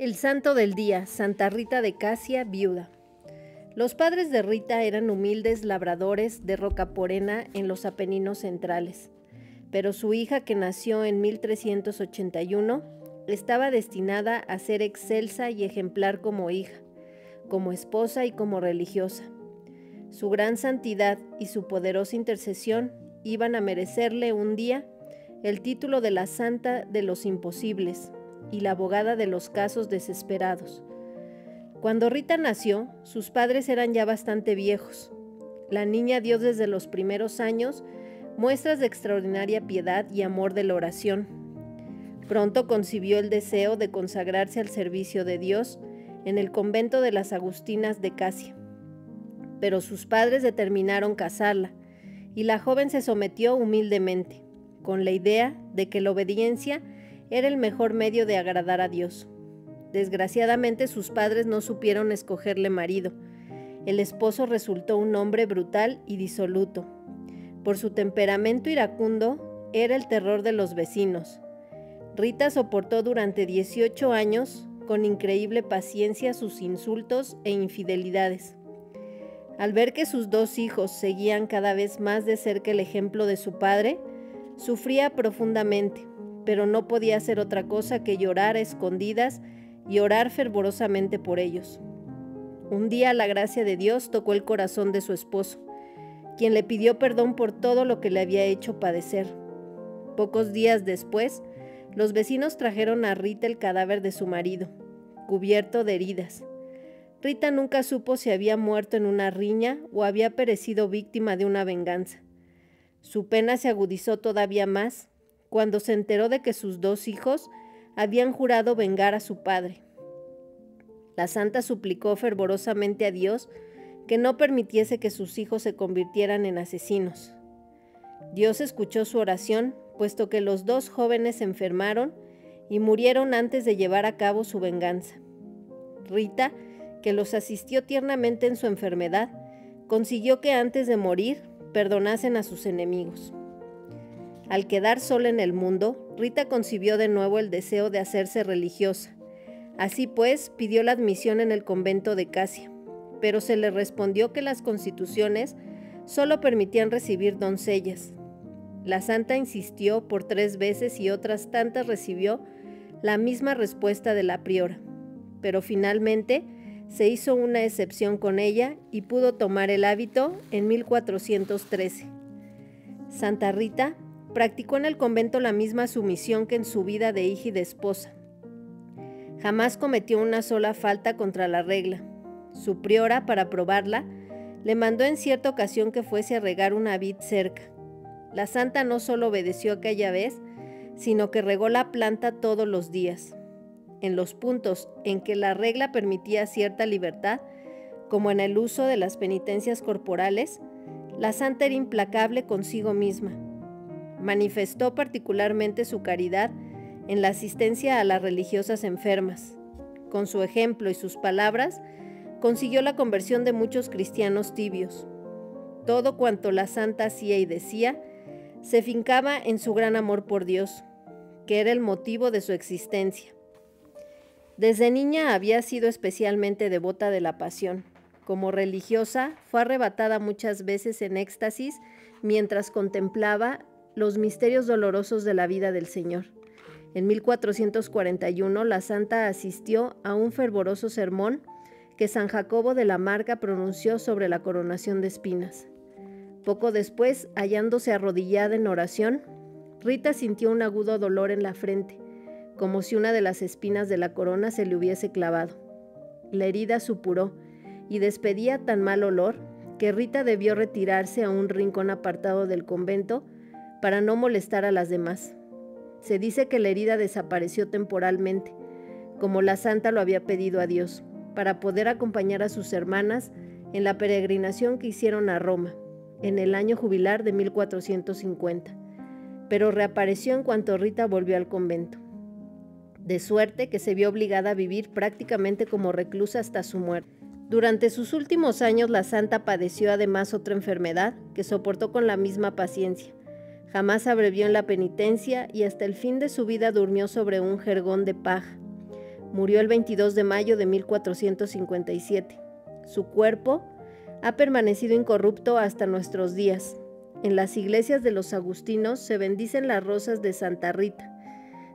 El santo del día, Santa Rita de Casia, viuda. Los padres de Rita eran humildes labradores de Rocaporena en los Apeninos centrales, pero su hija, que nació en 1381, estaba destinada a ser excelsa y ejemplar como hija, como esposa y como religiosa. Su gran santidad y su poderosa intercesión iban a merecerle un día el título de la Santa de los Imposibles y la abogada de los casos desesperados. Cuando Rita nació, sus padres eran ya bastante viejos. La niña dio desde los primeros años muestras de extraordinaria piedad y amor de la oración. Pronto concibió el deseo de consagrarse al servicio de Dios en el convento de las Agustinas de Casia. Pero sus padres determinaron casarla, y la joven se sometió humildemente, con la idea de que la obediencia era el mejor medio de agradar a Dios. Desgraciadamente, sus padres no supieron escogerle marido. El esposo resultó un hombre brutal y disoluto. Por su temperamento iracundo, era el terror de los vecinos. Rita soportó durante 18 años, con increíble paciencia, sus insultos e infidelidades. Al ver que sus dos hijos seguían cada vez más de cerca el ejemplo de su padre, sufría profundamente, pero no podía hacer otra cosa que llorar a escondidas y orar fervorosamente por ellos. Un día la gracia de Dios tocó el corazón de su esposo, quien le pidió perdón por todo lo que le había hecho padecer. Pocos días después, los vecinos trajeron a Rita el cadáver de su marido, cubierto de heridas. Rita nunca supo si había muerto en una riña o había perecido víctima de una venganza. Su pena se agudizó todavía más cuando se enteró de que sus dos hijos habían jurado vengar a su padre. La santa suplicó fervorosamente a Dios que no permitiese que sus hijos se convirtieran en asesinos. Dios escuchó su oración, puesto que los dos jóvenes se enfermaron y murieron antes de llevar a cabo su venganza. Rita, que los asistió tiernamente en su enfermedad, consiguió que antes de morir perdonasen a sus enemigos. Al quedar sola en el mundo, Rita concibió de nuevo el deseo de hacerse religiosa. Así pues, pidió la admisión en el convento de Casia, pero se le respondió que las constituciones solo permitían recibir doncellas. La santa insistió por 3 veces y otras tantas recibió la misma respuesta de la priora, pero finalmente se hizo una excepción con ella y pudo tomar el hábito en 1413. Santa Rita practicó en el convento la misma sumisión que en su vida de hija y de esposa. Jamás cometió una sola falta contra la regla. Su priora, para probarla, le mandó en cierta ocasión que fuese a regar una vid cerca. La santa no solo obedeció aquella vez, sino que regó la planta todos los días. En los puntos en que la regla permitía cierta libertad, como en el uso de las penitencias corporales, la santa era implacable consigo misma. Manifestó particularmente su caridad en la asistencia a las religiosas enfermas. Con su ejemplo y sus palabras, consiguió la conversión de muchos cristianos tibios. Todo cuanto la santa hacía y decía se fincaba en su gran amor por Dios, que era el motivo de su existencia. Desde niña había sido especialmente devota de la pasión. Como religiosa, fue arrebatada muchas veces en éxtasis mientras contemplaba los misterios dolorosos de la vida del Señor. En 1441, la santa asistió a un fervoroso sermón que San Jacobo de la Marca pronunció sobre la coronación de espinas. Poco después, hallándose arrodillada en oración, Rita sintió un agudo dolor en la frente, como si una de las espinas de la corona se le hubiese clavado. La herida supuró y despedía tan mal olor que Rita debió retirarse a un rincón apartado del convento para no molestar a las demás. Se dice que la herida desapareció temporalmente, como la santa lo había pedido a Dios, para poder acompañar a sus hermanas en la peregrinación que hicieron a Roma, en el año jubilar de 1450, pero reapareció en cuanto Rita volvió al convento. De suerte que se vio obligada a vivir prácticamente como reclusa hasta su muerte. Durante sus últimos años la santa padeció además otra enfermedad que soportó con la misma paciencia. Jamás abrevió en la penitencia y hasta el fin de su vida durmió sobre un jergón de paja, Murió el 22 de mayo de 1457. Su cuerpo ha permanecido incorrupto hasta nuestros días. En las iglesias de los agustinos se bendicen las rosas de Santa Rita.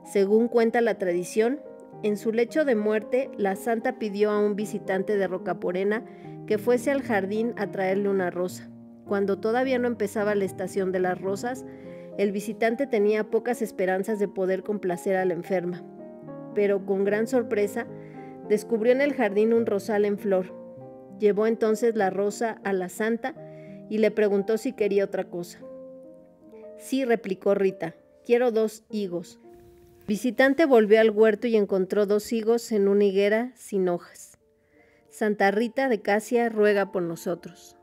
Según cuenta la tradición, en su lecho de muerte, la santa pidió a un visitante de Rocaporena que fuese al jardín a traerle una rosa. Cuando todavía no empezaba la estación de las rosas, el visitante tenía pocas esperanzas de poder complacer a la enferma, pero con gran sorpresa descubrió en el jardín un rosal en flor. Llevó entonces la rosa a la santa y le preguntó si quería otra cosa. Sí, replicó Rita, quiero 2 higos. El visitante volvió al huerto y encontró 2 higos en una higuera sin hojas. Santa Rita de Casia ruega por nosotros.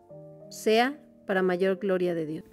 Sea para mayor gloria de Dios.